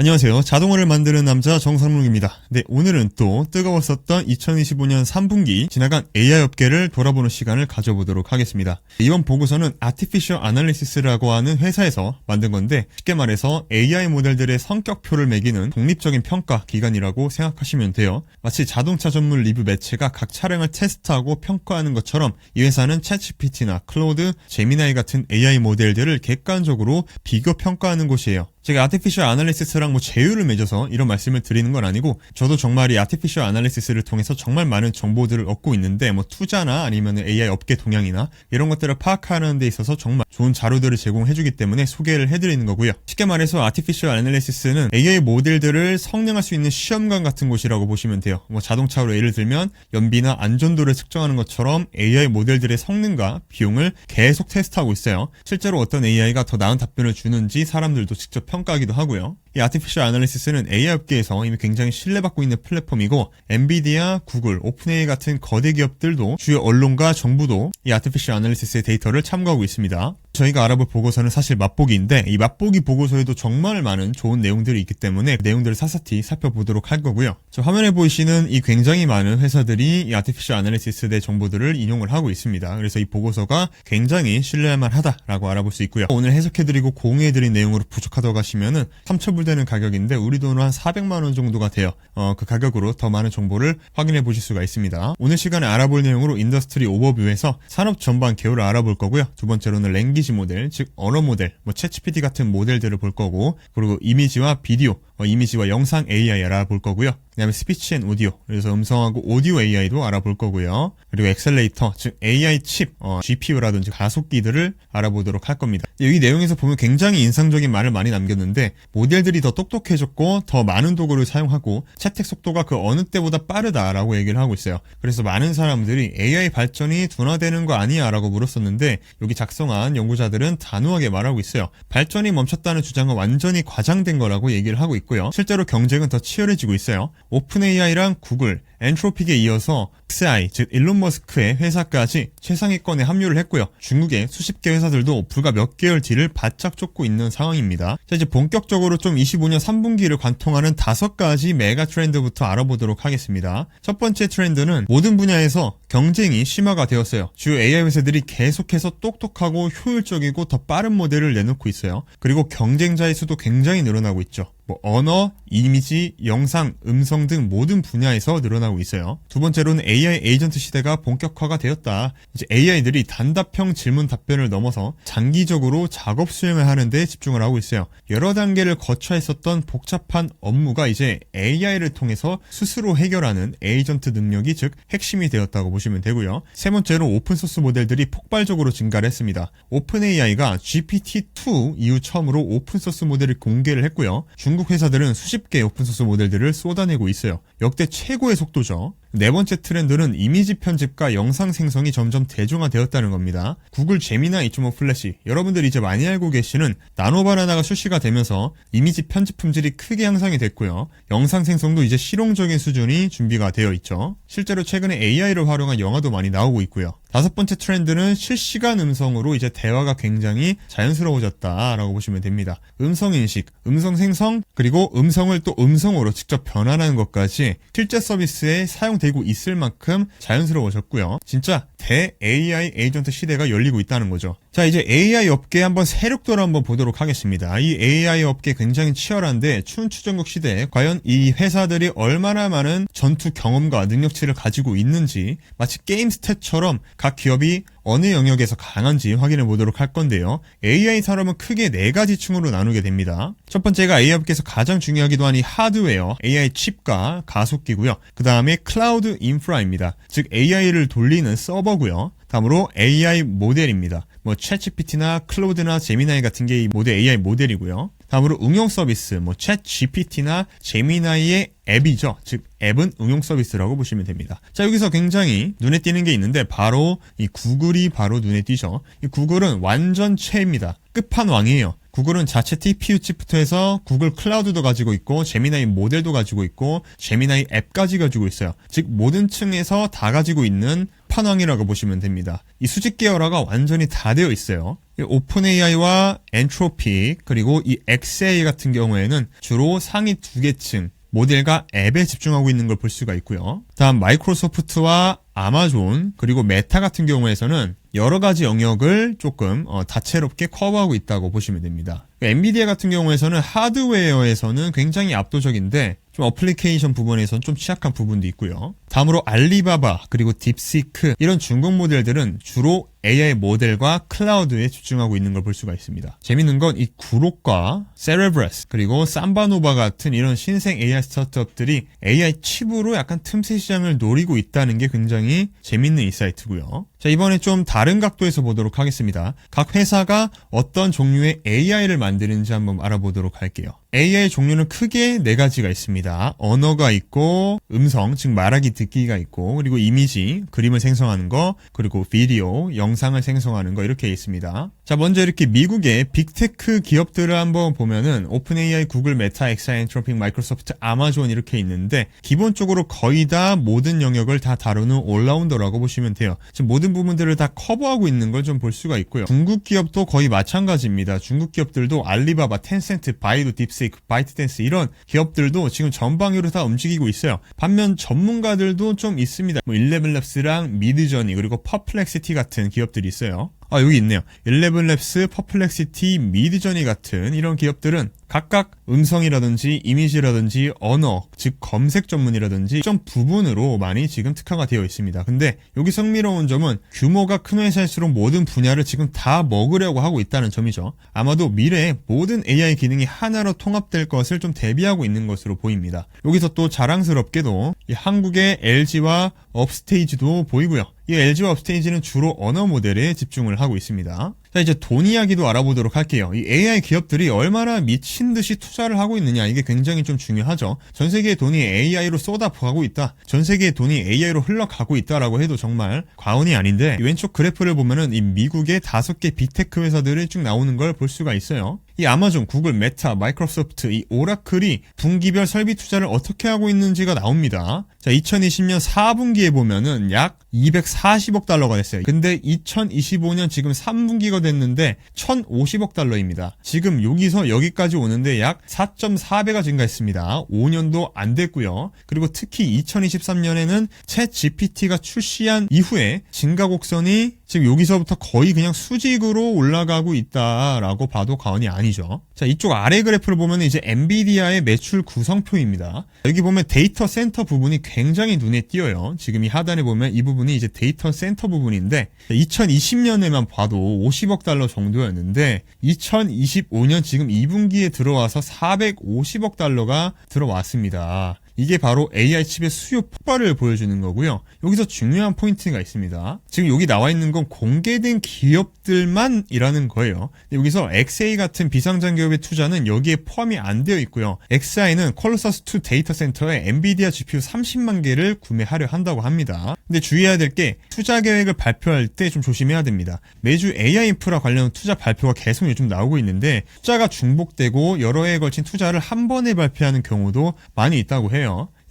안녕하세요. 자동화를 만드는 남자 정상록입니다. 네, 오늘은 또 뜨거웠었던 2025년 3분기 지나간 AI 업계를 돌아보는 시간을 가져보도록 하겠습니다. 이번 보고서는 Artificial Analysis라고 하는 회사에서 만든 건데 쉽게 말해서 AI 모델들의 성격표를 매기는 독립적인 평가 기관이라고 생각하시면 돼요. 마치 자동차 전문 리뷰 매체가 각 차량을 테스트하고 평가하는 것처럼 이 회사는 챗GPT나 클로드, 제미나이 같은 AI 모델들을 객관적으로 비교 평가하는 곳이에요. 제가 아티피셜 아날리시스랑 제휴를 맺어서 이런 말씀을 드리는 건 아니고 저도 정말 이 아티피셜 아날리시스를 통해서 정말 많은 정보들을 얻고 있는데 투자나 아니면 AI 업계 동향이나 이런 것들을 파악하는 데 있어서 정말 좋은 자료들을 제공해주기 때문에 소개를 해드리는 거고요. 쉽게 말해서 아티피셜 아날리시스는 AI 모델들을 성능할 수 있는 시험관 같은 곳이라고 보시면 돼요. 자동차로 예를 들면 연비나 안전도를 측정하는 것처럼 AI 모델들의 성능과 비용을 계속 테스트하고 있어요. 실제로 어떤 AI가 더 나은 답변을 주는지 사람들도 직접 평가하기도 하고요. 이 아티피셜 아날리시스는 AI 업계에서 이미 굉장히 신뢰받고 있는 플랫폼이고 엔비디아, 구글, 오픈AI 같은 거대 기업들도 주요 언론과 정부도 이 아티피셜 아날리시스의 데이터를 참고하고 있습니다. 저희가 알아볼 보고서는 사실 맛보기인데 이 맛보기 보고서에도 정말 많은 좋은 내용들이 있기 때문에 그 내용들을 사사히 살펴보도록 할 거고요. 저 화면에 보이시는 이 굉장히 많은 회사들이 이 아티피셜 아날리시스에 대해 정보들을 인용을 하고 있습니다. 그래서 이 보고서가 굉장히 신뢰할 만하다라고 알아볼 수 있고요. 오늘 해석해드리고 공유해드린 내용으로 부족하다고 하시면은 3,000불 되는 가격인데 우리 돈으로 한 400만 원 정도가 돼요. 그 가격으로 더 많은 정보를 확인해 보실 수가 있습니다. 오늘 시간에 알아볼 내용으로 인더스트리 오버뷰에서 산업 전반 개요를 알아볼 거고요. 두 번째로는 랭귀지 모델, 즉 언어 모델, 챗GPT 같은 모델들을 볼 거고, 그리고 이미지와 비디오, 이미지와 영상 AI 알아볼 거고요. 그 다음에 스피치 앤 오디오, 그래서 음성하고 오디오 AI도 알아볼 거고요. 그리고 엑셀레이터, 즉 AI 칩, GPU라든지 가속기들을 알아보도록 할 겁니다. 여기 내용에서 보면 굉장히 인상적인 말을 많이 남겼는데 모델들이 더 똑똑해졌고 더 많은 도구를 사용하고 채택 속도가 그 어느 때보다 빠르다라고 얘기를 하고 있어요. 그래서 많은 사람들이 AI 발전이 둔화되는 거 아니야 라고 물었었는데 여기 작성한 연구자들은 단호하게 말하고 있어요. 발전이 멈췄다는 주장은 완전히 과장된 거라고 얘기를 하고 있고요. 실제로 경쟁은 더 치열해지고 있어요. 오픈AI랑 구글, 엔트로픽에 이어서 XAI, 즉 일론 머스크의 회사까지 최상위권에 합류를 했고요. 중국의 수십 개 회사들도 불과 몇 개월 뒤를 바짝 쫓고 있는 상황입니다. 자, 이제 본격적으로 좀 25년 3분기를 관통하는 5가지 메가 트렌드부터 알아보도록 하겠습니다. 첫 번째 트렌드는 모든 분야에서 경쟁이 심화가 되었어요. 주요 AI 회사들이 계속해서 똑똑하고 효율적이고 더 빠른 모델을 내놓고 있어요. 그리고 경쟁자의 수도 굉장히 늘어나고 있죠. 언어, 이미지, 영상, 음성 등 모든 분야에서 늘어나고 있어요. 두 번째로는 AI 에이전트 시대가 본격화가 되었다. 이제 AI들이 단답형 질문 답변을 넘어서 장기적으로 작업 수행을 하는 데 집중을 하고 있어요. 여러 단계를 거쳐 했었던 복잡한 업무가 이제 AI를 통해서 스스로 해결하는 에이전트 능력이 즉 핵심이 되었다고 보시면 되고요. 세 번째로 오픈소스 모델들이 폭발적으로 증가를 했습니다. 오픈AI가 GPT-2 이후 처음으로 오픈소스 모델을 공개를 했고요. 중국 회사들은 수십 개의 오픈소스 모델들을 쏟아내고 있어요. 역대 최고의 속도죠. 네 번째 트렌드는 이미지 편집과 영상 생성이 점점 대중화되었다는 겁니다. 구글 제미나이 2.5 플래시, 여러분들이 이제 많이 알고 계시는 나노 바나나가 출시가 되면서 이미지 편집 품질이 크게 향상이 됐고요. 영상 생성도 이제 실용적인 수준이 준비가 되어 있죠. 실제로 최근에 AI를 활용한 영화도 많이 나오고 있고요. 다섯 번째 트렌드는 실시간 음성으로 이제 대화가 굉장히 자연스러워졌다라고 보시면 됩니다. 음성 인식, 음성 생성, 그리고 음성을 또 음성으로 직접 변환하는 것까지 실제 서비스에 사용되고 있을 만큼 자연스러워졌고요. 진짜 대 AI 에이전트 시대가 열리고 있다는 거죠. 자, 이제 AI 업계 한번 세력도를 한번 보도록 하겠습니다. 이 AI 업계 굉장히 치열한데 춘추전국 시대에 과연 이 회사들이 얼마나 많은 전투 경험과 능력치를 가지고 있는지 마치 게임 스탯처럼 각 기업이 어느 영역에서 강한지 확인해 보도록 할 건데요. AI 산업은 크게 4가지 층으로 나누게 됩니다. 첫 번째가 AI 업계에서 가장 중요하기도 한 이 하드웨어, AI 칩과 가속기고요. 그 다음에 클라우드 인프라입니다. 즉 AI를 돌리는 서버고요. 다음으로 AI 모델입니다. 챗GPT나 클로드나 제미나이 같은 게 이 모델 AI 모델이고요. 다음으로 응용 서비스, 챗GPT나 제미나이의 앱이죠. 즉 앱은 응용 서비스라고 보시면 됩니다. 자, 여기서 굉장히 눈에 띄는 게 있는데 바로 이 구글이 바로 눈에 띄죠. 이 구글은 완전 최입니다. 끝판왕이에요. 구글은 자체 TPU 칩부터 해서 구글 클라우드도 가지고 있고 제미나이 모델도 가지고 있고 제미나이 앱까지 가지고 있어요. 즉 모든 층에서 다 가지고 있는 끝판왕이라고 보시면 됩니다. 이 수직 계열화가 완전히 다 되어 있어요. 오픈 AI와 엔트로피 그리고 이 XA 같은 경우에는 주로 상위 두 계층 모델과 앱에 집중하고 있는 걸 볼 수가 있고요. 다음 마이크로소프트와 아마존 그리고 메타 같은 경우에서는 여러 가지 영역을 조금 다채롭게 커버하고 있다고 보시면 됩니다. 엔비디아 같은 경우에서는 하드웨어에서는 굉장히 압도적인데 좀 어플리케이션 부분에서는 좀 취약한 부분도 있고요. 다음으로 알리바바 그리고 딥시크 이런 중국 모델들은 주로 AI 모델과 클라우드에 집중하고 있는 걸 볼 수가 있습니다. 재밌는 건 이 구록과 세레브러스 그리고 삼바노바 같은 이런 신생 AI 스타트업들이 AI 칩으로 약간 틈새 시장을 노리고 있다는 게 굉장히 재밌는 인사이트고요. 자, 이번에 좀 다른 각도에서 보도록 하겠습니다. 각 회사가 어떤 종류의 AI를 만드는지 한번 알아보도록 할게요. AI 종류는 크게 4가지가 있습니다. 언어가 있고 음성, 즉 말하기 듣기가 있고 그리고 이미지, 그림을 생성하는 거 그리고 비디오, 영상을 생성하는 거 이렇게 있습니다. 자, 먼저 이렇게 미국의 빅테크 기업들을 한번 보면은 오픈 AI, 구글, 메타, 엑사이, 엔트로픽, 마이크로소프트, 아마존 이렇게 있는데 기본적으로 거의 다 모든 영역을 다 다루는 올라운더라고 보시면 돼요. 지금 모든 부분들을 다 커버하고 있는 걸 좀 볼 수가 있고요. 중국 기업도 거의 마찬가지입니다. 중국 기업들도 알리바바, 텐센트, 바이두, 딥시크, 바이트댄스 이런 기업들도 지금 전방위로 다 움직이고 있어요. 반면 전문가들도 좀 있습니다. 일레븐랩스랑 미드저니 그리고 퍼플렉시티 같은 기업들이 있어요. 여기 있네요. 일레븐랩스, 퍼플렉시티, 미드저니 같은 이런 기업들은 각각 음성이라든지 이미지라든지 언어, 즉 검색 전문이라든지 좀 부분으로 많이 지금 특화가 되어 있습니다. 근데 여기서 흥미로운 점은 규모가 큰 회사일수록 모든 분야를 지금 다 먹으려고 하고 있다는 점이죠. 아마도 미래에 모든 AI 기능이 하나로 통합될 것을 좀 대비하고 있는 것으로 보입니다. 여기서 또 자랑스럽게도 이 한국의 LG와 업스테이지도 보이고요. 이 LG와 업스테이지는 주로 언어 모델에 집중을 하고 있습니다. 자, 이제 돈 이야기도 알아보도록 할게요. 이 AI 기업들이 얼마나 미친 듯이 투자를 하고 있느냐, 이게 굉장히 좀 중요하죠. 전 세계의 돈이 AI로 쏟아부어가고 있다, 전 세계의 돈이 AI로 흘러가고 있다라고 해도 정말 과언이 아닌데, 왼쪽 그래프를 보면은 이 미국의 5개 빅테크 회사들이 쭉 나오는 걸 볼 수가 있어요. 이 아마존, 구글, 메타, 마이크로소프트, 이 오라클이 분기별 설비 투자를 어떻게 하고 있는지가 나옵니다. 자, 2020년 4분기에 보면은 약 240억 달러가 됐어요. 근데 2025년 지금 3분기가 됐는데 1,050억 달러입니다. 지금 여기서 여기까지 오는데 약 4.4배가 증가했습니다. 5년도 안 됐고요. 그리고 특히 2023년에는 챗 GPT가 출시한 이후에 증가 곡선이 지금 여기서부터 거의 그냥 수직으로 올라가고 있다라고 봐도 과언이 아니죠. 자, 이쪽 아래 그래프를 보면 이제 엔비디아의 매출 구성표입니다. 여기 보면 데이터 센터 부분이 굉장히 눈에 띄어요. 지금 이 하단에 보면 이 부분이 이제 데이터 센터 부분인데 2020년에만 봐도 50억 달러 정도였는데 2025년 지금 2분기에 들어와서 450억 달러가 들어왔습니다. 이게 바로 AI 칩의 수요 폭발을 보여주는 거고요. 여기서 중요한 포인트가 있습니다. 지금 여기 나와 있는 건 공개된 기업들만이라는 거예요. 여기서 XA 같은 비상장 기업의 투자는 여기에 포함이 안 되어 있고요. XI는 콜로서스2 데이터 센터에 엔비디아 GPU 30만 개를 구매하려 한다고 합니다. 근데 주의해야 될 게 투자 계획을 발표할 때 좀 조심해야 됩니다. 매주 AI 인프라 관련 투자 발표가 계속 요즘 나오고 있는데 투자가 중복되고 여러 해에 걸친 투자를 한 번에 발표하는 경우도 많이 있다고 해요.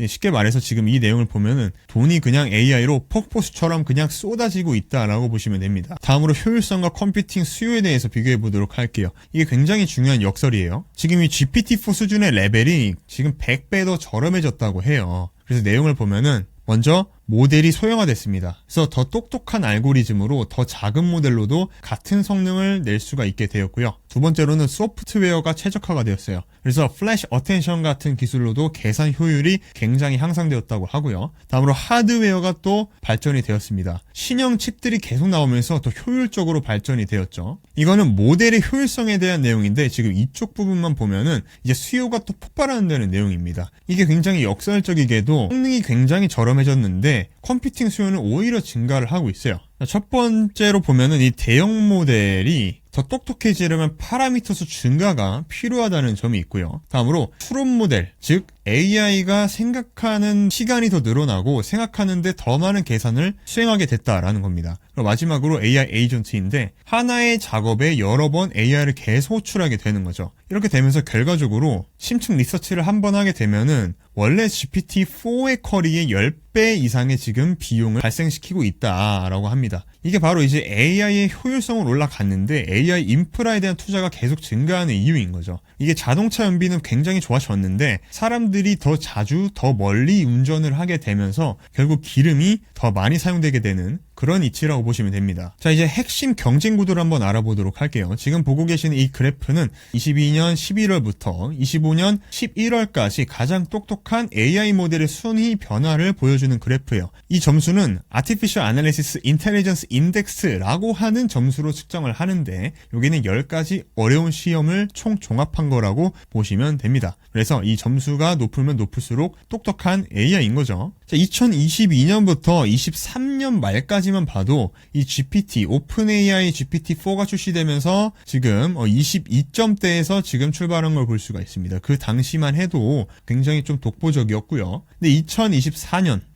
쉽게 말해서 지금 이 내용을 보면은 돈이 그냥 AI로 폭포수처럼 그냥 쏟아지고 있다라고 보시면 됩니다. 다음으로 효율성과 컴퓨팅 수요에 대해서 비교해 보도록 할게요. 이게 굉장히 중요한 역설이에요. 지금 이 GPT-4 수준의 레벨이 지금 100배 더 저렴해졌다고 해요. 그래서 내용을 보면은 먼저 모델이 소형화됐습니다. 그래서 더 똑똑한 알고리즘으로 더 작은 모델로도 같은 성능을 낼 수가 있게 되었고요. 두 번째로는 소프트웨어가 최적화가 되었어요. 그래서 플래시 어텐션 같은 기술로도 계산 효율이 굉장히 향상되었다고 하고요. 다음으로 하드웨어가 또 발전이 되었습니다. 신형 칩들이 계속 나오면서 더 효율적으로 발전이 되었죠. 이거는 모델의 효율성에 대한 내용인데 지금 이쪽 부분만 보면은 이제 수요가 또 폭발하는 내용입니다. 이게 굉장히 역설적이게도 성능이 굉장히 저렴해졌는데 컴퓨팅 수요는 오히려 증가를 하고 있어요. 첫 번째로 보면은 이 대형 모델이 더 똑똑해지려면 파라미터 수 증가가 필요하다는 점이 있고요. 다음으로 추론 모델, 즉 AI가 생각하는 시간이 더 늘어나고 생각하는데 더 많은 계산을 수행하게 됐다라는 겁니다. 그리고 마지막으로 AI 에이전트인데 하나의 작업에 여러 번 AI를 계속 호출하게 되는 거죠. 이렇게 되면서 결과적으로 심층 리서치를 한 번 하게 되면은 원래 GPT-4의 쿼리의 10배 이상의 지금 비용을 발생시키고 있다라고 합니다. 이게 바로 이제 AI의 효율성은 올라갔는데 AI 인프라에 대한 투자가 계속 증가하는 이유인 거죠. 이게 자동차 연비는 굉장히 좋아졌는데 사람들이 더 자주 더 멀리 운전을 하게 되면서 결국 기름이 더 많이 사용되게 되는 그런 이치라고 보시면 됩니다. 자, 이제 핵심 경쟁 구도를 한번 알아보도록 할게요. 지금 보고 계시는 이 그래프는 22년 11월부터 25년 11월까지 가장 똑똑한 AI 모델의 순위 변화를 보여주는 그래프예요. 이 점수는 Artificial Analysis Intelligence Index라고 하는 점수로 측정을 하는데 여기는 10가지 어려운 시험을 총 종합한 거라고 보시면 됩니다. 그래서 이 점수가 높으면 높을수록 똑똑한 AI인 거죠. 자, 2022년부터 23년 말까지만 봐도 이 GPT, 오픈AI GPT-4가 출시되면서 지금 22점대에서 지금 출발한 걸 볼 수가 있습니다. 그 당시만 해도 굉장히 좀 독보적이었고요. 근데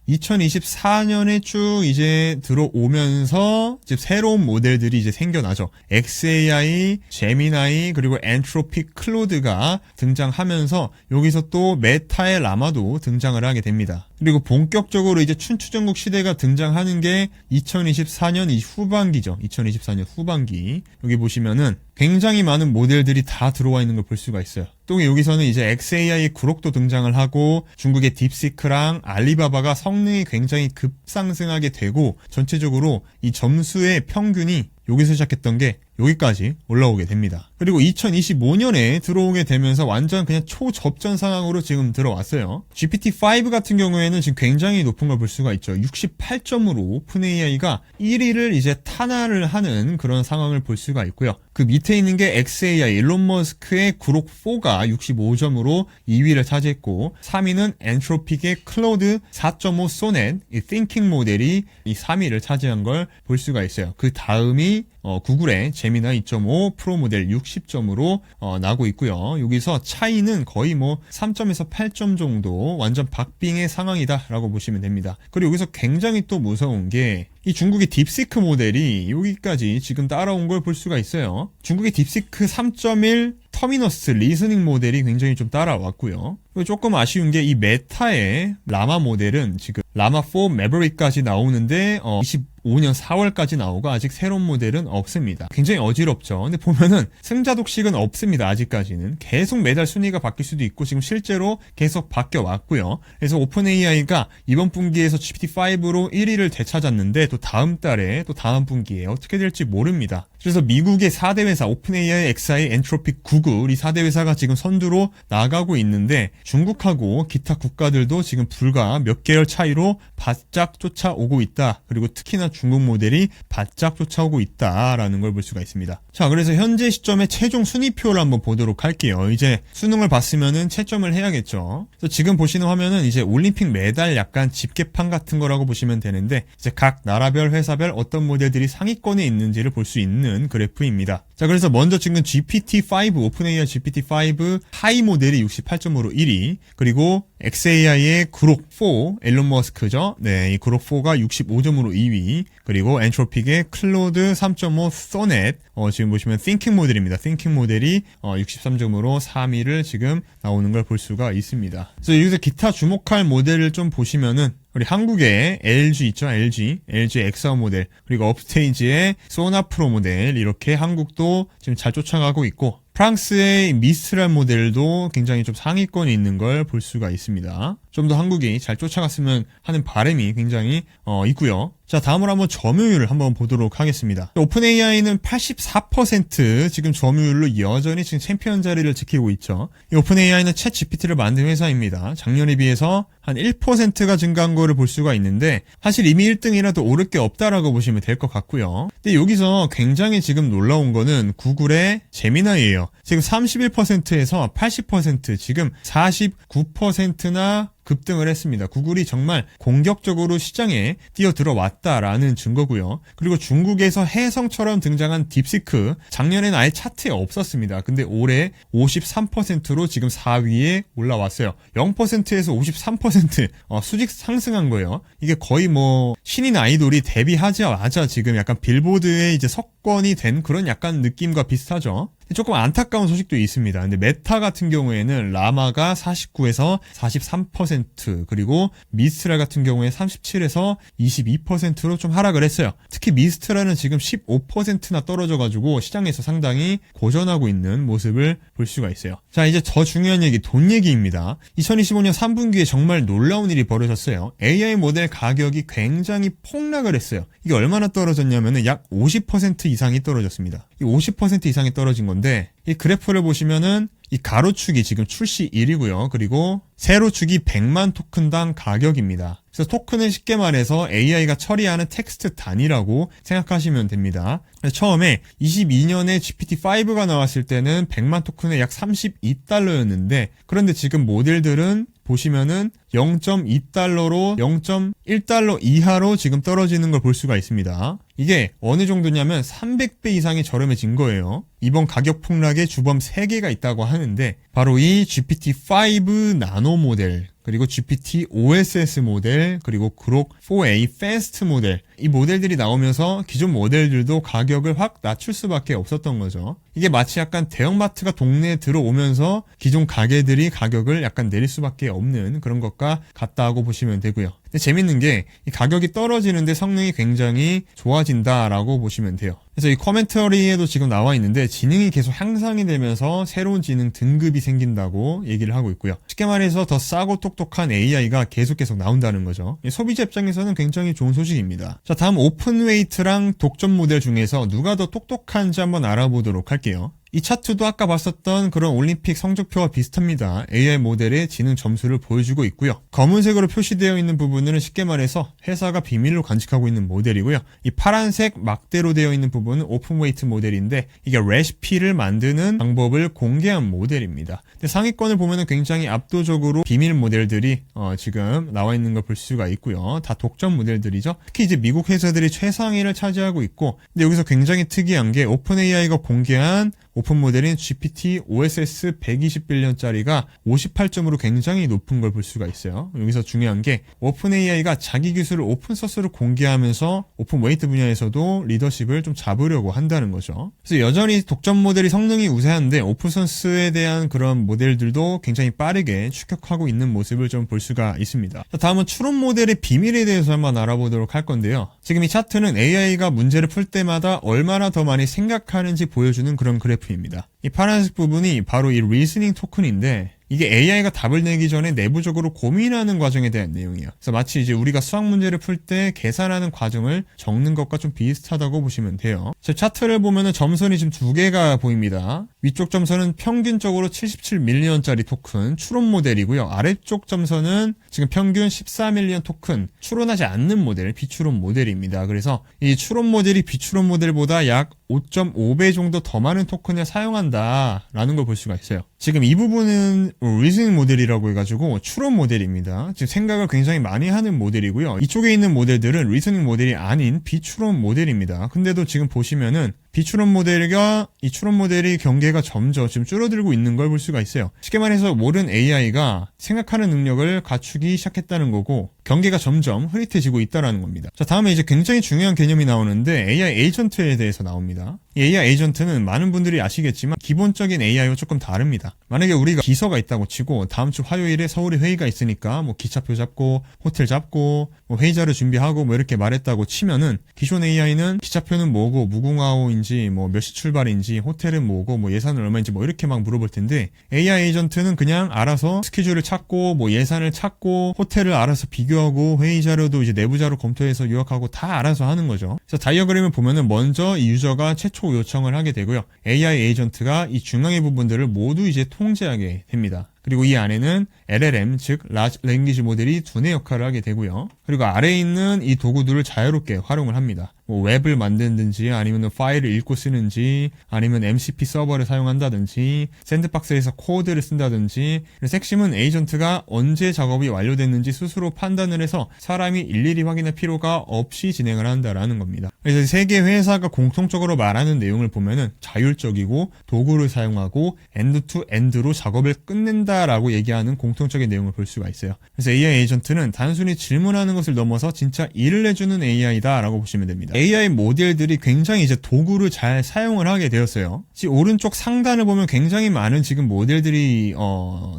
2024년에 쭉 이제 들어오면서 이제 새로운 모델들이 이제 생겨나죠. xAI, 제미나이, 그리고 엔트로픽 클로드가 등장하면서 여기서 또 메타의 라마도 등장을 하게 됩니다. 그리고 본격적으로 이제 춘추전국 시대가 등장하는 게 2024년 이 후반기죠. 2024년 후반기. 여기 보시면은 굉장히 많은 모델들이 다 들어와 있는 걸 볼 수가 있어요. 또 여기서는 이제 xAI 그록도 등장을 하고 중국의 딥시크랑 알리바바가 성능이 굉장히 급상승하게 되고 전체적으로 이 점수의 평균이 여기서 시작했던 게 여기까지 올라오게 됩니다. 그리고 2025년에 들어오게 되면서 완전 그냥 초접전 상황으로 지금 들어왔어요. GPT-5 같은 경우에는 지금 굉장히 높은 걸 볼 수가 있죠. 68점으로 오픈AI가 1위를 이제 탄하를 하는 그런 상황을 볼 수가 있고요. 그 밑에 있는 게 xAI, 일론 머스크의 그록 4가 65점으로 2위를 차지했고 3위는 엔트로픽의 클로드 4.5 소넷, 이 띵킹 모델이 이 3위를 차지한 걸 볼 수가 있어요. 그 다음이 구글의 제미나 2.5 프로 모델 60점으로 나고 있고요. 여기서 차이는 거의 3점에서 8점 정도 완전 박빙의 상황이다라고 보시면 됩니다. 그리고 여기서 굉장히 또 무서운 게 이 중국의 딥시크 모델이 여기까지 지금 따라온 걸 볼 수가 있어요. 중국의 딥시크 3.1 터미너스 리스닝 모델이 굉장히 좀 따라왔고요. 조금 아쉬운 게 이 메타의 라마 모델은 지금 라마4 매버릭까지 나오는데 25년 4월까지 나오고 아직 새로운 모델은 없습니다. 굉장히 어지럽죠. 근데 보면은 승자 독식은 없습니다. 아직까지는. 계속 매달 순위가 바뀔 수도 있고 지금 실제로 계속 바뀌어 왔고요. 그래서 오픈AI가 이번 분기에서 GPT-5로 1위를 되찾았는데 또 다음 달에 또 다음 분기에 어떻게 될지 모릅니다. 그래서 미국의 4대 회사 오픈AI, xAI, 엔트로픽, 구글 이 4대 회사가 지금 선두로 나가고 있는데 중국하고 기타 국가들도 지금 불과 몇 개월 차이로 바짝 쫓아오고 있다. 그리고 특히나 중국 모델이 바짝 쫓아오고 있다라는 걸 볼 수가 있습니다. 자, 그래서 현재 시점의 최종 순위표를 한번 보도록 할게요. 이제 수능을 봤으면은 채점을 해야겠죠. 그래서 지금 보시는 화면은 이제 올림픽 메달 약간 집계판 같은 거라고 보시면 되는데 이제 각 나라별 회사별 어떤 모델들이 상위권에 있는지를 볼 수 있는 그래프입니다. 자, 그래서 먼저 지금 GPT-5, 오픈AI GPT-5 하이 모델이 68점으로 1위, 그리고 xAI의 그록 4, 일론 머스크죠. 네, 이 그록 4가 65점으로 2위, 그리고 엔트로픽의 클로드 3.5 소넷, 지금 보시면 띵킹 모델입니다. 띵킹 모델이 63점으로 3위를 지금 나오는 걸 볼 수가 있습니다. 그래서 여기서 기타 주목할 모델을 좀 보시면은 우리 한국의 LG 있죠? LG 엑사 모델, 그리고 업스테이지의 소나 프로 모델, 이렇게 한국도 지금 잘 쫓아가고 있고, 프랑스의 미스트랄 모델도 굉장히 좀 상위권에 있는 걸 볼 수가 있습니다. 좀 더 한국이 잘 쫓아갔으면 하는 바람이 굉장히 있고요. 자, 다음으로 한번 점유율을 한번 보도록 하겠습니다. 오픈AI는 84% 지금 점유율로 여전히 지금 챔피언 자리를 지키고 있죠. 이 오픈AI는 챗GPT를 만든 회사입니다. 작년에 비해서 한 1%가 증가한 거를 볼 수가 있는데 사실 이미 1등이라도 오를 게 없다라고 보시면 될 것 같고요. 근데 여기서 굉장히 지금 놀라운 거는 구글의 제미나이예요. 지금 31%에서 80%, 지금 49%나 급등을 했습니다. 구글이 정말 공격적으로 시장에 뛰어들어왔다라는 증거고요. 그리고 중국에서 혜성처럼 등장한 딥시크, 작년에는 아예 차트에 없었습니다. 근데 올해 53%로 지금 4위에 올라왔어요. 0%에서 53% 수직 상승한 거예요. 이게 거의 뭐 신인 아이돌이 데뷔하자마자 지금 약간 빌보드에 이제 석권이 된 그런 약간 느낌과 비슷하죠. 조금 안타까운 소식도 있습니다. 근데 메타 같은 경우에는 라마가 49에서 43%, 그리고 미스트랄 같은 경우에 37에서 22%로 좀 하락을 했어요. 특히 미스트랄은 지금 15%나 떨어져가지고 시장에서 상당히 고전하고 있는 모습을 볼 수가 있어요. 자, 이제 더 중요한 얘기, 돈 얘기입니다. 2025년 3분기에 정말 놀라운 일이 벌어졌어요. AI 모델 가격이 굉장히 폭락을 했어요. 이게 얼마나 떨어졌냐면은 약 50% 이상이 떨어졌습니다. 이 50% 이상이 떨어진 건데, 이 그래프를 보시면은 이 가로축이 지금 출시 1이고요. 그리고 세로축이 100만 토큰당 가격입니다. 그래서 토큰은 쉽게 말해서 AI가 처리하는 텍스트 단위라고 생각하시면 됩니다. 그래서 처음에 22년에 GPT-5가 나왔을 때는 100만 토큰에 약 32달러였는데, 그런데 지금 모델들은 보시면은 0.2달러로 0.1달러 이하로 지금 떨어지는 걸 볼 수가 있습니다. 이게 어느 정도냐면 300배 이상이 저렴해진 거예요. 이번 가격 폭락에 주범 3개가 있다고 하는데, 바로 이 GPT-5 나노 모델, 그리고 GPT OSS 모델, 그리고 그록 4A 패스트 모델, 이 모델들이 나오면서 기존 모델들도 가격을 확 낮출 수밖에 없었던 거죠. 이게 마치 약간 대형마트가 동네에 들어오면서 기존 가게들이 가격을 약간 내릴 수밖에 없는 그런 것과 같다고 보시면 되고요. 근데 재밌는 게 이 가격이 떨어지는데 성능이 굉장히 좋아진다라고 보시면 돼요. 그래서 이 커멘터리에도 지금 나와 있는데, 지능이 계속 향상이 되면서 새로운 지능 등급이 생긴다고 얘기를 하고 있고요. 쉽게 말해서 더 싸고 똑똑한 AI가 계속 나온다는 거죠. 소비자 입장에서는 굉장히 좋은 소식입니다. 자, 다음 오픈웨이트랑 독점 모델 중에서 누가 더 똑똑한지 한번 알아보도록 할게요. 이 차트도 아까 봤었던 그런 올림픽 성적표와 비슷합니다. AI 모델의 지능 점수를 보여주고 있고요. 검은색으로 표시되어 있는 부분은 쉽게 말해서 회사가 비밀로 간직하고 있는 모델이고요. 이 파란색 막대로 되어 있는 부분은 오픈웨이트 모델인데, 이게 레시피를 만드는 방법을 공개한 모델입니다. 근데 상위권을 보면은 굉장히 압도적으로 비밀 모델들이 지금 나와 있는 걸 볼 수가 있고요. 다 독점 모델들이죠. 특히 이제 미국 회사들이 최상위를 차지하고 있고, 근데 여기서 굉장히 특이한 게 오픈AI가 공개한 오픈 모델인 GPT OSS 120빌리언짜리가 58점으로 굉장히 높은 걸 볼 수가 있어요. 여기서 중요한 게 오픈AI가 자기 기술을 오픈소스로 공개하면서 오픈웨이트 분야에서도 리더십을 좀 잡으려고 한다는 거죠. 그래서 여전히 독점 모델이 성능이 우세한데 오픈소스에 대한 그런 모델들도 굉장히 빠르게 추격하고 있는 모습을 좀 볼 수가 있습니다. 다음은 추론 모델의 비밀에 대해서 한번 알아보도록 할 건데요. 지금 이 차트는 AI가 문제를 풀 때마다 얼마나 더 많이 생각하는지 보여주는 그런 그래프입니다. 이 파란색 부분이 바로 이 리스닝 토큰인데, 이게 AI가 답을 내기 전에 내부적으로 고민하는 과정에 대한 내용이에요. 그래서 마치 이제 우리가 수학 문제를 풀 때 계산하는 과정을 적는 것과 좀 비슷하다고 보시면 돼요. 차트를 보면은 점선이 지금 2개가 보입니다. 위쪽 점선은 평균적으로 77밀리언짜리 토큰 추론 모델이고요. 아래쪽 점선은 지금 평균 14밀리언 토큰 추론하지 않는 모델, 비추론 모델입니다. 그래서 이 추론 모델이 비추론 모델보다 약 5.5배 정도 더 많은 토큰을 사용한다라는 걸 볼 수가 있어요. 지금 이 부분은 리즈닝 모델이라고 해가지고 추론 모델입니다. 지금 생각을 굉장히 많이 하는 모델이고요. 이쪽에 있는 모델들은 리즈닝 모델이 아닌 비추론 모델입니다. 근데도 지금 보시면은 비추론 모델과 이 추론 모델이 경계가 점점 지금 줄어들고 있는 걸 볼 수가 있어요. 쉽게 말해서 모든 AI가 생각하는 능력을 갖추기 시작했다는 거고, 경계가 점점 흐릿해지고 있다는 겁니다. 자, 다음에 이제 굉장히 중요한 개념이 나오는데 AI 에이전트에 대해서 나옵니다. 이 AI 에이전트는 많은 분들이 아시겠지만 기본적인 AI와 조금 다릅니다. 만약에 우리가 비서가 있다고 치고 다음 주 화요일에 서울에 회의가 있으니까 뭐 기차표 잡고 호텔 잡고 뭐 회의자료 준비하고 뭐 이렇게 말했다고 치면은, 기존 AI는 기차표는 뭐고 무궁화호인지 뭐 몇 시 출발인지 호텔은 뭐고 뭐 예산은 얼마인지 뭐 이렇게 막 물어볼 텐데, AI 에이전트는 그냥 알아서 스케줄을 찾고 뭐 예산을 찾고 호텔을 알아서 비교하고 회의 자료도 이제 내부 자료 검토해서 요약하고 다 알아서 하는 거죠. 그래서 다이어그램을 보면은 먼저 이 유저가 최초 요청을 하게 되고요. AI 에이전트가 이 중앙의 부분들을 모두 이제 통제하게 됩니다. 그리고 이 안에는 LLM, 즉 Large Language Model이 두뇌 역할을 하게 되고요. 그리고 아래에 있는 이 도구들을 자유롭게 활용을 합니다. 뭐 웹을 만든든지 아니면 파일을 읽고 쓰는지 아니면 MCP 서버를 사용한다든지 샌드박스에서 코드를 쓴다든지. 그래서 핵심은 에이전트가 언제 작업이 완료됐는지 스스로 판단을 해서 사람이 일일이 확인할 필요가 없이 진행을 한다라는 겁니다. 그래서 세 개 회사가 공통적으로 말하는 내용을 보면은 자율적이고 도구를 사용하고 엔드-투-엔드로 작업을 끝낸다라고 얘기하는 공통적인 내용을 볼 수가 있어요. 그래서 AI 에이전트는 단순히 질문하는 것을 넘어서 진짜 일을 해주는 AI다라고 보시면 됩니다. AI 모델들이 굉장히 이제 도구를 잘 사용을 하게 되었어요. 지금 오른쪽 상단을 보면 굉장히 많은 지금 모델들이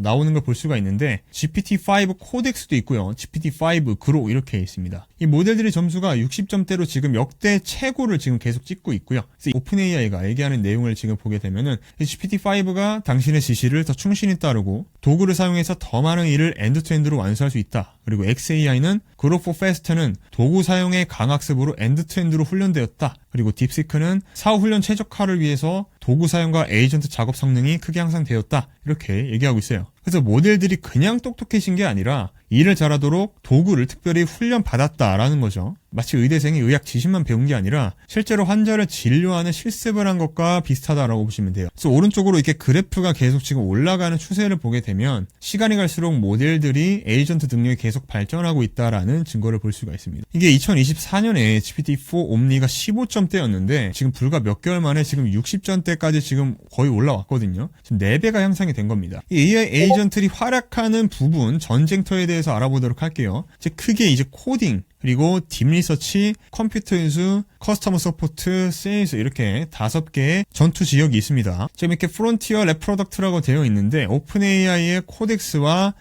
나오는 걸 볼 수가 있는데 GPT-5 코덱스도 있고요. GPT-5 그로 이렇게 있습니다. 이 모델들의 점수가 60점대로 지금 역대 최고를 지금 계속 찍고 있고요. 그래서 오픈AI가 얘기하는 내용을 지금 보게 되면은 GPT-5가 당신의 지시를 더 충실히 따르고 도구를 사용해서 더 많은 일을 엔드-투-엔드로 완수할 수 있다. 그리고 xAI는 Grok for Fast는 도구 사용의 강학습으로 엔드-투-엔드로 훈련되었다. 그리고 딥시크는 사후 훈련 최적화를 위해서 도구 사용과 에이전트 작업 성능이 크게 향상되었다. 이렇게 얘기하고 있어요. 그래서 모델들이 그냥 똑똑해진 게 아니라 일을 잘하도록 도구를 특별히 훈련받았다라는 거죠. 마치 의대생이 의학 지식만 배운 게 아니라 실제로 환자를 진료하는 실습을 한 것과 비슷하다라고 보시면 돼요. 그래서 오른쪽으로 이렇게 그래프가 계속 지금 올라가는 추세를 보게 되면 시간이 갈수록 모델들이 에이전트 능력이 계속 발전하고 있다라는 증거를 볼 수가 있습니다. 이게 2024년에 GPT-4 옴니가 15점대였는데 지금 불과 몇 개월 만에 지금 60점대까지 지금 거의 올라왔거든요. 지금 4배가 향상이 된 겁니다. 이 AI 에이전트들이 활약하는 부분, 전쟁터에 대해서 알아보도록 할게요. 즉 크게 이제 코딩, 그리고 딥리서치, 컴퓨터 연수, 커스터머 서포트, 세일즈 이렇게 5개의 전투 지역이 있습니다. 지금 이렇게 프론티어 랩 프로덕트라고 되어 있는데 오픈AI의 코덱스와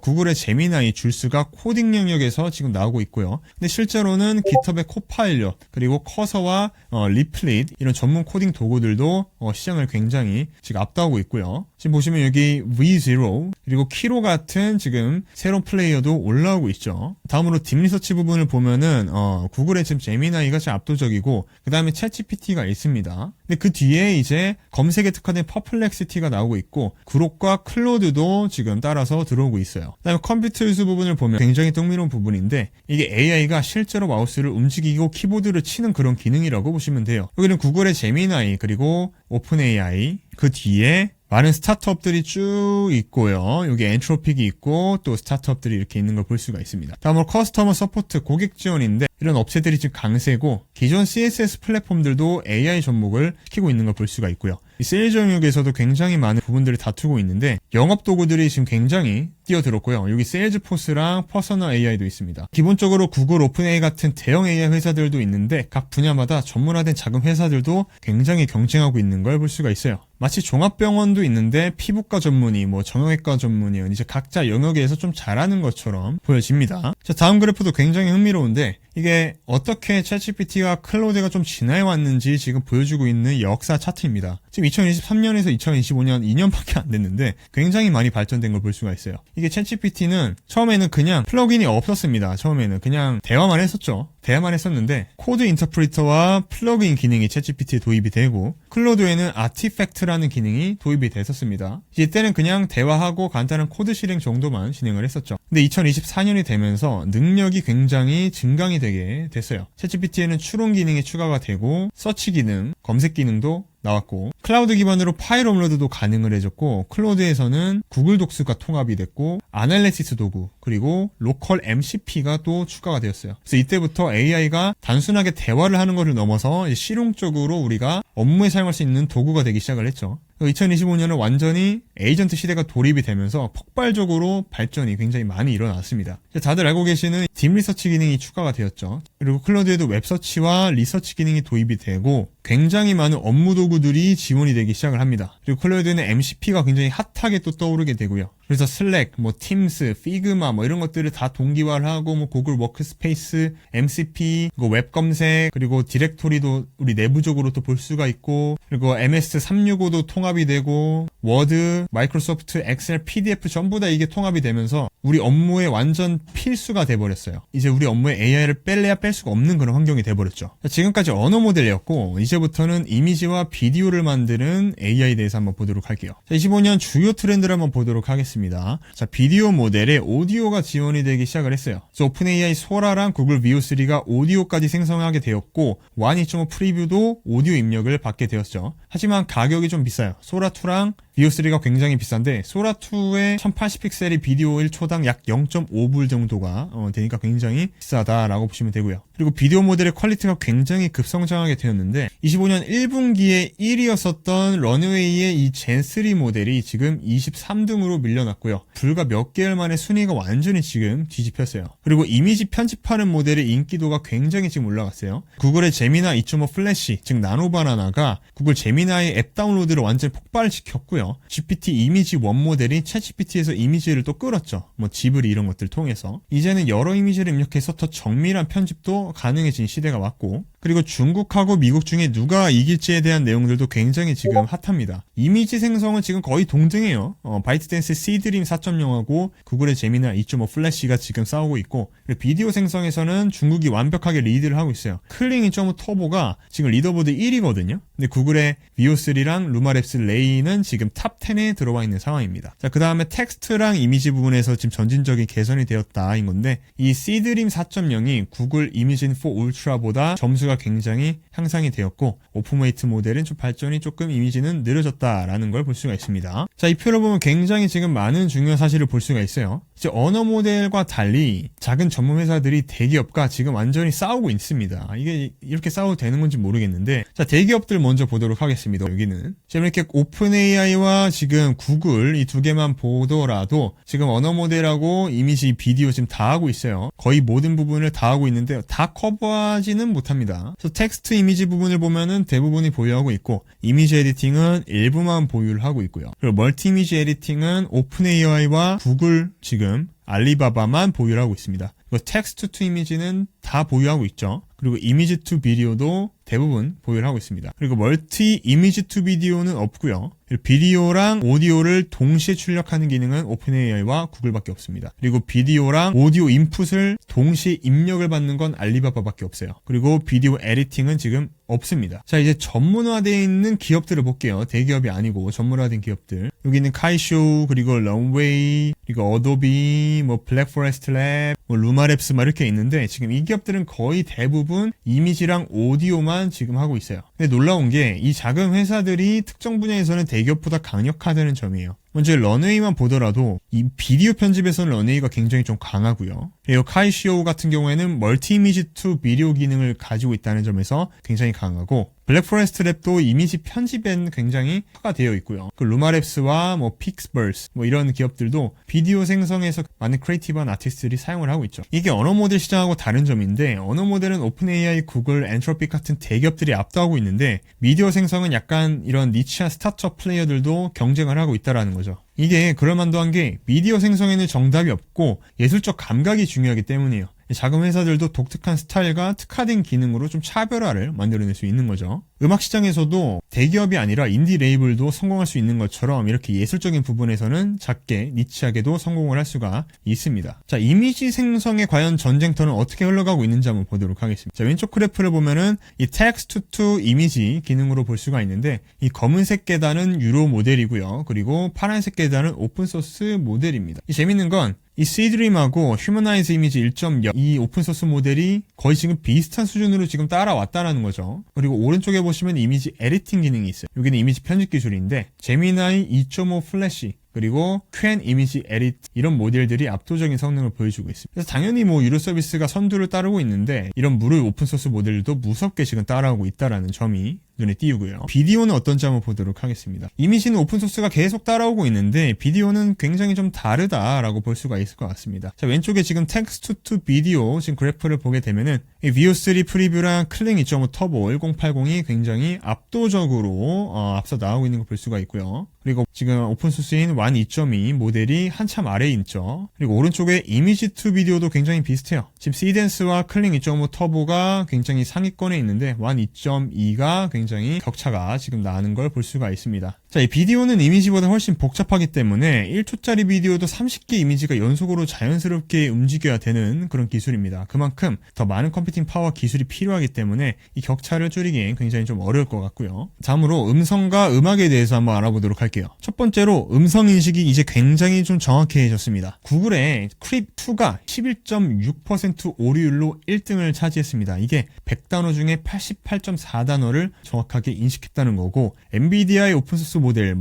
구글의 제미나이, 줄스가 코딩 영역에서 지금 나오고 있고요. 근데 실제로는 깃허브의 코파일럿, 그리고 커서와 리플릿 이런 전문 코딩 도구들도 시장을 굉장히 지금 앞다오고 있고요. 지금 보시면 여기 V0 그리고 키로 같은 지금 새로운 플레이어도 올라오고 있죠. 다음으로 딥리서치 부분을 보면은 구글의 지금 제미나이가 제일 압도적이고 그 다음에 챗GPT가 있습니다. 근데 그 뒤에 이제 검색에 특화된 퍼플렉시티가 나오고 있고 그록과 클로드도 지금 따라서 들어오고 있어요. 그 다음에 컴퓨터 유수 부분을 보면 굉장히 흥미로운 부분인데 이게 AI가 실제로 마우스를 움직이고 키보드를 치는 그런 기능이라고 보시면 돼요. 여기는 구글의 제미나이 그리고 오픈AI 그 뒤에 많은 스타트업들이 쭉 있고요. 여기 엔트로픽이 있고 또 스타트업들이 이렇게 있는 걸 볼 수가 있습니다. 다음으로 커스터머 서포트 고객 지원인데 이런 업체들이 지금 강세고 기존 CSS 플랫폼들도 AI 접목을 시키고 있는 걸 볼 수가 있고요. 이 세일즈 영역에서도 굉장히 많은 부분들을 다투고 있는데 영업 도구들이 지금 굉장히 뛰어들었고요. 여기 세일즈포스랑 퍼서널 AI도 있습니다. 기본적으로 구글 오픈AI 같은 대형 AI 회사들도 있는데 각 분야마다 전문화된 작은 회사들도 굉장히 경쟁하고 있는 걸 볼 수가 있어요. 마치 종합병원도 있는데 피부과 전문의, 정형외과 전문의 이제 각자 영역에서 좀 잘하는 것처럼 보여집니다. 자, 다음 그래프도 굉장히 흥미로운데 이게 어떻게 챗GPT와 클로드가 좀 진화해왔는지 지금 보여주고 있는 역사 차트입니다. 지금 2023년에서 2025년 2년밖에 안 됐는데 굉장히 많이 발전된 걸 볼 수가 있어요. 이게 챗GPT는 처음에는 그냥 플러그인이 없었습니다. 처음에는 그냥 대화만 했었죠. 대화만 했었는데 코드 인터프리터와 플러그인 기능이 챗GPT에 도입이 되고 클로드에는 아티팩트라는 기능이 도입이 됐었습니다. 이때는 그냥 대화하고 간단한 코드 실행 정도만 진행을 했었죠. 근데 2024년이 되면서 능력이 굉장히 증강이 되게 됐어요. 챗GPT에는 추론 기능이 추가가 되고 서치 기능, 검색 기능도 나왔고 클라우드 기반으로 파일 업로드도 가능을 해줬고 클로드에서는 구글 독스가 통합이 됐고 아날리시스 도구 그리고 로컬 MCP가 또 추가가 되었어요. 그래서 이때부터 AI가 단순하게 대화를 하는 것을 넘어서 실용적으로 우리가 업무에 사용할 수 있는 도구가 되기 시작을 했죠. 2025년은 완전히 에이전트 시대가 돌입이 되면서 폭발적으로 발전이 굉장히 많이 일어났습니다. 다들 알고 계시는 딥 리서치 기능이 추가가 되었죠. 그리고 클로드에도 웹서치와 리서치 기능이 도입이 되고 굉장히 많은 업무 도구들이 지원이 되기 시작을 합니다. 그리고 클로드에는 MCP가 굉장히 핫하게 또 떠오르게 되고요. 그래서 슬랙, 팀스, 피그마 이런 것들을 다 동기화를 하고 구글 워크스페이스, MCP, 웹 검색, 그리고 디렉토리도 우리 내부적으로 또 볼 수가 있고 그리고 MS365도 통합이 되고 워드, 마이크로소프트, 엑셀, PDF 전부 다 이게 통합이 되면서 우리 업무에 완전 필수가 돼버렸어요. 이제 우리 업무에 AI를 뺄래야 뺄 수가 없는 그런 환경이 돼버렸죠. 지금까지 언어 모델이었고 이제부터는 이미지와 비디오를 만드는 AI에 대해서 한번 보도록 할게요. 25년 주요 트렌드를 한번 보도록 하겠습니다. 하겠습니다. 자, 비디오 모델에 오디오가 지원이 되기 시작을 했어요. 그래서 오픈AI 소라랑 구글 VO3가 오디오까지 생성하게 되었고 1.2.5 프리뷰도 오디오 입력을 받게 되었죠. 하지만 가격이 좀 비싸요. 소라2랑 VO3가 굉장히 비싼데 소라2의 1080픽셀이 비디오 1초당 약 0.5불 정도가 되니까 굉장히 비싸다라고 보시면 되고요. 그리고 비디오 모델의 퀄리티가 굉장히 급성장하게 되었는데 25년 1분기에 1위였었던 런웨이의 이 젠3 모델이 지금 23등으로 밀려났고요. 불과 몇 개월 만에 순위가 완전히 지금 뒤집혔어요. 그리고 이미지 편집하는 모델의 인기도가 굉장히 지금 올라갔어요. 구글의 제미나 2.5 플래시, 즉 나노바나나가 구글 제미나의 앱 다운로드를 완전히 폭발시켰고요. GPT 이미지 1 모델이 챗GPT에서 이미지를 또 끌었죠. 뭐 지브리 이런 것들 통해서. 이제는 여러 이미지를 입력해서 더 정밀한 편집도 가능해진 시대가 왔고, 그리고 중국하고 미국 중에 누가 이길지에 대한 내용들도 굉장히 지금 핫합니다. 이미지 생성은 지금 거의 동등해요. 바이트댄스 C드림 4.0하고 구글의 제미나 2.5 플래시가 지금 싸우고 있고, 그리고 비디오 생성에서는 중국이 완벽하게 리드를 하고 있어요. 클링 2.5 터보가 지금 리더보드 1위거든요. 근데 구글의 VO3랑 루마랩스 레이는 지금 탑 10에 들어와 있는 상황입니다. 자, 그 다음에 텍스트랑 이미지 부분에서 지금 전진적인 개선이 되었다인 건데, 이 C드림 4.0이 구글 이미진 4 울트라보다 점수가 굉장히 향상이 되었고, 오픈웨이트 모델은 좀 발전이 조금 이미지는 느려졌다라는 걸 볼 수가 있습니다. 자, 이 표를 보면 굉장히 지금 많은 중요한 사실을 볼 수가 있어요. 이제 언어 모델과 달리 작은 전문 회사들이 대기업과 지금 완전히 싸우고 있습니다. 이게 이렇게 싸워도 되는 건지 모르겠는데, 자, 대기업들 먼저 보도록 하겠습니다. 여기는 지금 이렇게 오픈AI와 지금 구글 이 두 개만 보더라도 지금 언어 모델하고 이미지, 비디오 지금 다 하고 있어요. 거의 모든 부분을 다 하고 있는데 다 커버하지는 못합니다. 그래서 텍스트 이미지 부분을 보면은 대부분이 보유하고 있고, 이미지 에디팅은 일부만 보유를 하고 있고요. 그리고 멀티 이미지 에디팅은 오픈AI와 구글, 지금 알리바바만 보유를 하고 있습니다. 그리고 텍스트 투 이미지는 다 보유하고 있죠. 그리고 이미지 투 비디오도 대부분 보유를 하고 있습니다. 그리고 멀티 이미지 투 비디오는 없고요. 비디오랑 오디오를 동시에 출력하는 기능은 오픈AI와 구글밖에 없습니다. 그리고 비디오랑 오디오 인풋을 동시에 입력을 받는 건 알리바바밖에 없어요. 그리고 비디오 에디팅은 지금 없습니다. 자, 이제 전문화되어 있는 기업들을 볼게요. 대기업이 아니고 전문화된 기업들. 여기는 카이쇼, 그리고 런웨이, 그리고 어도비, 뭐 블랙포레스트 랩, 뭐 루마랩스 막 이렇게 있는데, 지금 이 기업들은 거의 대부분 이미지랑 오디오만 지금 하고 있어요. 근데 놀라운 게 이 작은 회사들이 특정 분야에서는 대기업보다 강력하다는 점이에요. 먼저 런웨이만 보더라도 이 비디오 편집에서는 런웨이가 굉장히 좀 강하고요. 그리고 카이시오 같은 경우에는 멀티 이미지 투 비디오 기능을 가지고 있다는 점에서 굉장히 강하고, 블랙포레스트 랩도 이미지 편집엔 굉장히 화가 되어 있고요. 그 루마랩스와 뭐 픽스버스 뭐 이런 기업들도 비디오 생성에서 많은 크리에이티브한 아티스트들이 사용을 하고 있죠. 이게 언어 모델 시장하고 다른 점인데, 언어 모델은 오픈AI, 구글, 엔트로픽 같은 대기업들이 압도하고 있는데, 미디어 생성은 약간 이런 니치한 스타트업 플레이어들도 경쟁을 하고 있다라는 거죠. 이게 그럴만도 한 게 미디어 생성에는 정답이 없고 예술적 감각이 중요하기 때문이에요. 작은 회사들도 독특한 스타일과 특화된 기능으로 좀 차별화를 만들어낼 수 있는 거죠. 음악 시장에서도 대기업이 아니라 인디 레이블도 성공할 수 있는 것처럼 이렇게 예술적인 부분에서는 작게 니치하게도 성공을 할 수가 있습니다. 자, 이미지 생성의 과연 전쟁터는 어떻게 흘러가고 있는지 한번 보도록 하겠습니다. 자, 왼쪽 그래프를 보면은 이 텍스트 투 이미지 기능으로 볼 수가 있는데, 이 검은색 계단은 유로 모델이고요. 그리고 파란색 계단은 오픈소스 모델입니다. 이 재밌는 건 이 C드림하고 휴머나이즈 이미지 1.0 이 오픈소스 모델이 거의 지금 비슷한 수준으로 지금 따라왔다라는 거죠. 그리고 오른쪽에 보시면 이미지 에디팅 기능이 있어요. 여기는 이미지 편집 기술인데, 제미나이 2.5 플래시, 그리고 퀸 이미지 에디트 이런 모델들이 압도적인 성능을 보여주고 있습니다. 그래서 당연히 뭐 유료 서비스가 선두를 따르고 있는데, 이런 무료 오픈소스 모델도 무섭게 지금 따라오고 있다라는 점이 눈에 띄우고요. 비디오는 어떤지 한번 보도록 하겠습니다. 이미지는 오픈소스가 계속 따라오고 있는데 비디오는 굉장히 좀 다르다라고 볼 수가 있을 것 같습니다. 자, 왼쪽에 지금 텍스트 투 비디오 지금 그래프를 보게 되면은 이 VO3 프리뷰랑 클링 2.5 터보 1080이 굉장히 압도적으로 앞서 나오고 있는 걸 볼 수가 있고요. 그리고 지금 오픈소스인 1 2.2 모델이 한참 아래에 있죠. 그리고 오른쪽에 이미지 투 비디오도 굉장히 비슷해요. 지금 시덴스와 클링 2.5 터보가 굉장히 상위권에 있는데 1 2.2가 굉장히 격차가 지금 나는 걸 볼 수가 있습니다. 자, 이 비디오는 이미지보다 훨씬 복잡하기 때문에 1초짜리 비디오도 30개 이미지가 연속으로 자연스럽게 움직여야 되는 그런 기술입니다. 그만큼 더 많은 컴퓨팅 파워와 기술이 필요하기 때문에 이 격차를 줄이기엔 굉장히 좀 어려울 것 같고요. 다음으로 음성과 음악에 대해서 한번 알아보도록 할게요. 첫 번째로 음성 인식이 이제 굉장히 좀 정확해졌습니다. 구글의 크립2가 11.6% 오류율로 1등을 차지했습니다. 이게 100단어 중에 88.4단어를 정확하게 인식했다는 거고, 엔비디아의 오픈소스 모델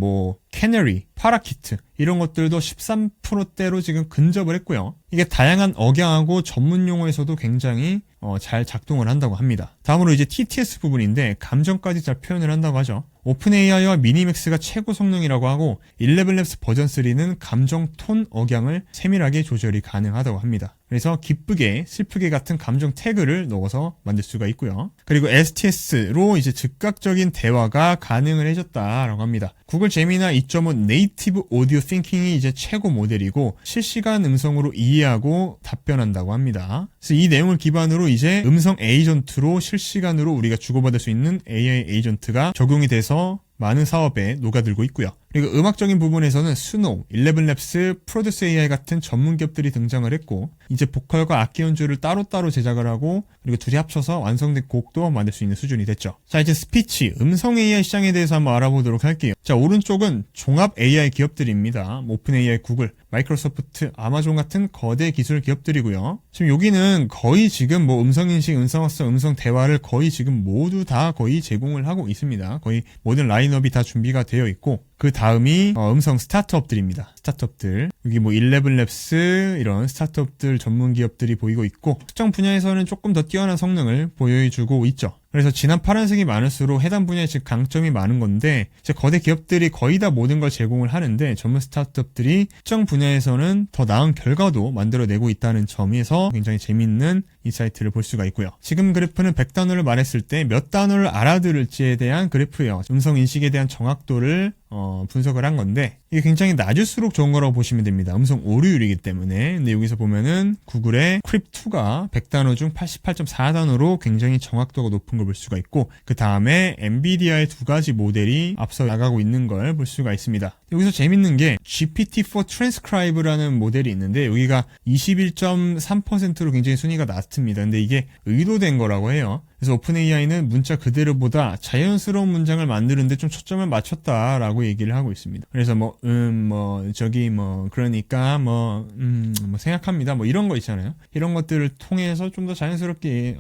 캐너리, 파라키트 이런 것들도 13%대로 지금 근접을 했고요. 이게 다양한 억양하고 전문 용어에서도 굉장히 잘 작동을 한다고 합니다. 다음으로 이제 TTS 부분인데 감정까지 잘 표현을 한다고 하죠. 오픈AI와 미니맥스가 최고 성능이라고 하고 11labs 버전 3는 감정, 톤, 억양을 세밀하게 조절이 가능하다고 합니다. 그래서 기쁘게, 슬프게 같은 감정 태그를 넣어서 만들 수가 있고요. 그리고 STS로 이제 즉각적인 대화가 가능을 해줬다라고 합니다. 구글 제미나 2.5 네이티브 오디오 띵킹이 이제 최고 모델이고 실시간 음성으로 이해하고 답변한다고 합니다. 그래서 이 내용을 기반으로 이제 음성 에이전트로 실시간으로 우리가 주고받을 수 있는 AI 에이전트가 적용이 돼서 많은 사업에 녹아들고 있고요. 그리고 음악적인 부분에서는 스노우, 11labs, 프로듀스 AI 같은 전문 기업들이 등장을 했고 이제 보컬과 악기 연주를 따로따로 제작을 하고 그리고 둘이 합쳐서 완성된 곡도 만들 수 있는 수준이 됐죠. 자, 이제 스피치, 음성 AI 시장에 대해서 한번 알아보도록 할게요. 자, 오른쪽은 종합 AI 기업들입니다. 오픈 AI, 구글, 마이크로소프트, 아마존 같은 거대 기술 기업들이고요. 지금 여기는 거의 지금 음성인식, 음성학습, 음성 대화를 거의 지금 모두 다 거의 제공을 하고 있습니다. 거의 모든 라인업이 다 준비가 되어 있고 그 다음이 음성 스타트업들입니다. 스타트업들. 여기 11labs 이런 스타트업들 전문 기업들이 보이고 있고 특정 분야에서는 조금 더 뛰어난 성능을 보여주고 있죠. 그래서 진한 파란색이 많을수록 해당 분야에 즉 강점이 많은 건데 이제 거대 기업들이 거의 다 모든 걸 제공을 하는데 전문 스타트업들이 특정 분야에서는 더 나은 결과도 만들어내고 있다는 점에서 굉장히 재밌는 인사이트를 볼 수가 있고요. 지금 그래프는 100단어를 말했을 때 몇 단어를 알아들을지에 대한 그래프예요. 음성 인식에 대한 정확도를 분석을 한 건데 이게 굉장히 낮을수록 좋은 거라고 보시면 됩니다. 음성 오류율이기 때문에. 근데 여기서 보면은 구글의 크립2가 100단어 중 88.4단어로 굉장히 정확도가 높은 걸 볼 수가 있고 그 다음에 엔비디아의 두 가지 모델이 앞서 나가고 있는 걸 볼 수가 있습니다. 여기서 재밌는 게 GPT-4 Transcribe라는 모델이 있는데 여기가 21.3%로 굉장히 순위가 낮습니다. 근데 이게 의도된 거라고 해요. 그래서 오픈AI는 문자 그대로보다 자연스러운 문장을 만드는데 좀 초점을 맞췄다라고 얘기를 하고 있습니다. 그래서 그러니까 생각합니다. 이런 거 있잖아요. 이런 것들을 통해서 좀 더 자연스럽게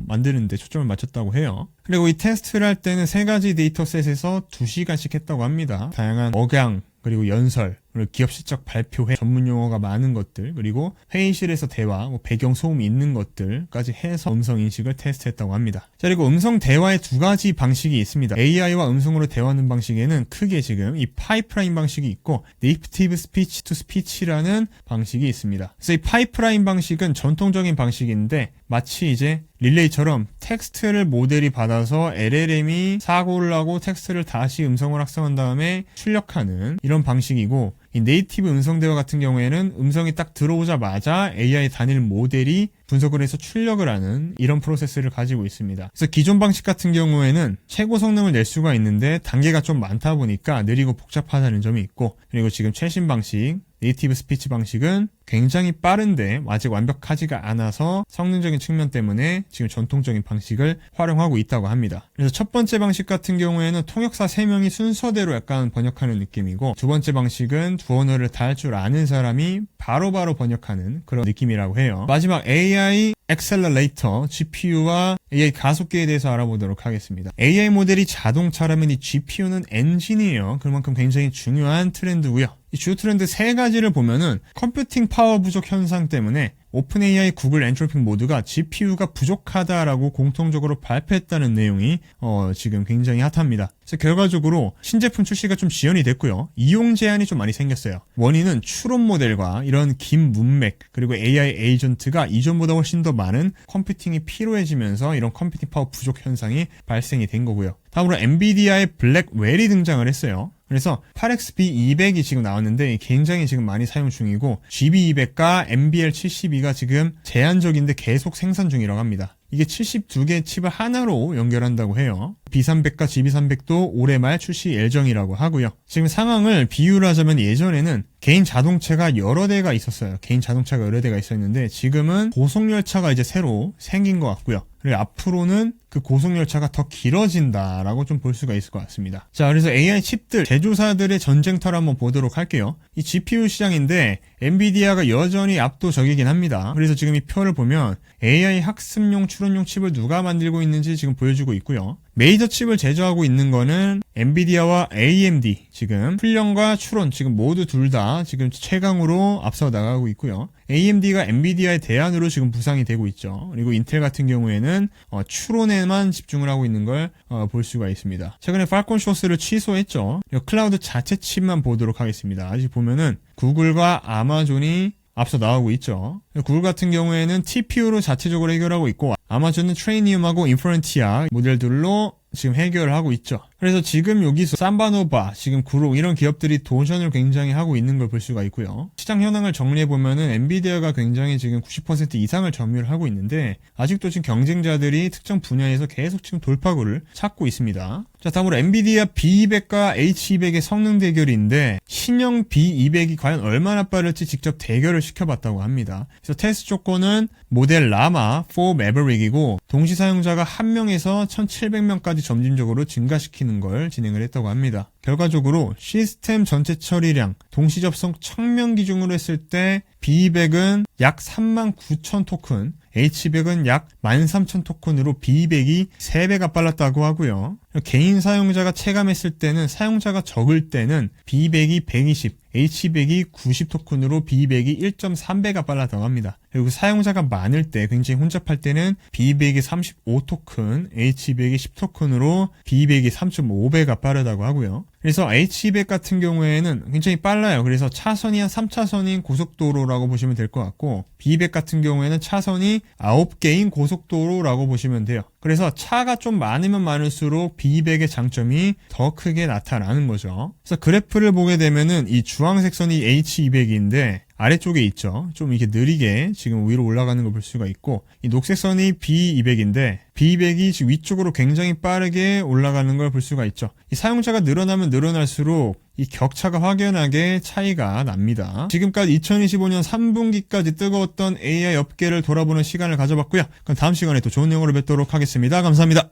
만드는데 초점을 맞췄다고 해요. 그리고 이 테스트를 할 때는 3가지 데이터셋에서 2시간씩 했다고 합니다. 다양한 억양, 그리고 연설, 그리고 기업 실적 발표회, 전문 용어가 많은 것들, 그리고 회의실에서 대화, 배경 소음이 있는 것들까지 해서 음성 인식을 테스트했다고 합니다. 자, 그리고 음성 대화의 2가지 방식이 있습니다. AI와 음성으로 대화하는 방식에는 크게 지금 이 파이프라인 방식이 있고 네이티브 스피치 투 스피치라는 방식이 있습니다. 그래서 이 파이프라인 방식은 전통적인 방식인데 마치 이제 릴레이처럼 텍스트를 모델이 받아서 LLM이 사고를 하고 텍스트를 다시 음성을 학습한 다음에 출력하는 이런 방식이고 이 네이티브 음성 대화 같은 경우에는 음성이 딱 들어오자마자 AI 단일 모델이 분석을 해서 출력을 하는 이런 프로세스를 가지고 있습니다. 그래서 기존 방식 같은 경우에는 최고 성능을 낼 수가 있는데 단계가 좀 많다 보니까 느리고 복잡하다는 점이 있고 그리고 지금 최신 방식 네이티브 스피치 방식은 굉장히 빠른데 아직 완벽하지가 않아서 성능적인 측면 때문에 지금 전통적인 방식을 활용하고 있다고 합니다. 그래서 첫 번째 방식 같은 경우에는 통역사 3명이 순서대로 약간 번역하는 느낌이고 두 번째 방식은 두 언어를 다 할 줄 아는 사람이 바로바로 번역하는 그런 느낌이라고 해요. 마지막 AI 엑셀러레이터, GPU와 AI 가속기에 대해서 알아보도록 하겠습니다. AI 모델이 자동차라면 이 GPU는 엔진이에요. 그만큼 굉장히 중요한 트렌드고요. 이 주요 트렌드 3가지를 보면은 컴퓨팅 파워 부족 현상 때문에 오픈AI, 구글, 엔트로픽 모두가 GPU가 부족하다라고 공통적으로 발표했다는 내용이 지금 굉장히 핫합니다. 그래서 결과적으로 신제품 출시가 좀 지연이 됐고요. 이용 제한이 좀 많이 생겼어요. 원인은 추론 모델과 이런 긴 문맥 그리고 AI 에이전트가 이전보다 훨씬 더 많은 컴퓨팅이 필요해지면서 이런 컴퓨팅 파워 부족 현상이 발생이 된 거고요. 다음으로 엔비디아의 블랙웰이 등장을 했어요. 그래서 8XB200이 지금 나왔는데 굉장히 지금 많이 사용 중이고 GB200과 MBL72가 지금 제한적인데 계속 생산 중이라고 합니다. 이게 72개 칩을 하나로 연결한다고 해요. B300과 GB300도 올해 말 출시 예정이라고 하고요. 지금 상황을 비유를 하자면 예전에는 개인 자동차가 여러 대가 있었어요. 개인 자동차가 여러 대가 있었는데 지금은 고속열차가 이제 새로 생긴 것 같고요. 그리고 앞으로는 그 고속열차가 더 길어진다라고 좀 볼 수가 있을 것 같습니다. 자, 그래서 AI 칩들 제조사들의 전쟁터를 한번 보도록 할게요. 이 GPU 시장인데 엔비디아가 여전히 압도적이긴 합니다. 그래서 지금 이 표를 보면 AI 학습용 추론용 칩을 누가 만들고 있는지 지금 보여주고 있고요. 메이저 칩을 제조하고 있는 거는 엔비디아와 AMD, 지금 훈련과 추론 지금 모두 둘 다 지금 최강으로 앞서 나가고 있고요. AMD가 엔비디아의 대안으로 지금 부상이 되고 있죠. 그리고 인텔 같은 경우에는 추론에만 집중을 하고 있는 걸 볼 수가 있습니다. 최근에 팔콘 쇼스를 취소했죠. 클라우드 자체 칩만 보도록 하겠습니다. 아직 보면은 구글과 아마존이 앞서 나오고 있죠. 구글 같은 경우에는 TPU로 자체적으로 해결하고 있고 아마존은 트레이니움하고 인퍼런티아 모델들로 지금 해결을 하고 있죠. 그래서 지금 여기서 삼바노바, 지금 구롱 이런 기업들이 도전을 굉장히 하고 있는 걸 볼 수가 있고요. 시장 현황을 정리해보면은 엔비디아가 굉장히 지금 90% 이상을 점유를 하고 있는데 아직도 지금 경쟁자들이 특정 분야에서 계속 지금 돌파구를 찾고 있습니다. 자, 다음으로 엔비디아 B200과 H200의 성능 대결인데 신형 B200이 과연 얼마나 빠를지 직접 대결을 시켜봤다고 합니다. 그래서 테스트 조건은 모델 라마 4 매버릭이고 동시 사용자가 1명에서 1700명까지 점진적으로 증가시키는 걸 진행을 했다고 합니다. 결과적으로 시스템 전체 처리량, 동시 접속 1000명 기준으로 했을 때 B200은 약 39,000 토큰, H200은 약 13,000 토큰으로 B200이 3배가 빨랐다고 하고요. 개인 사용자가 체감했을 때는 사용자가 적을 때는 B200이 120, H200이 90 토큰으로 B200이 1.3배가 빨랐다고 합니다. 그리고 사용자가 많을 때, 굉장히 혼잡할 때는 B200이 35 토큰, H200이 10 토큰으로 B200이 3.5배가 빠르다고 하고요. 그래서 H200 같은 경우에는 굉장히 빨라요. 그래서 차선이 한 3차선인 고속도로라고 보시면 될 것 같고 B200 같은 경우에는 차선이 9개인 고속도로라고 보시면 돼요. 그래서 차가 좀 많으면 많을수록 B200의 장점이 더 크게 나타나는 거죠. 그래서 그래프를 보게 되면은 이 주황색 선이 H200인데 아래쪽에 있죠. 좀 이렇게 느리게 지금 위로 올라가는 걸 볼 수가 있고 이 녹색 선이 B200인데 B200이 지금 위쪽으로 굉장히 빠르게 올라가는 걸 볼 수가 있죠. 이 사용자가 늘어나면 늘어날수록 이 격차가 확연하게 차이가 납니다. 지금까지 2025년 3분기까지 뜨거웠던 AI 업계를 돌아보는 시간을 가져봤고요. 그럼 다음 시간에 또 좋은 내용으로 뵙도록 하겠습니다. 감사합니다.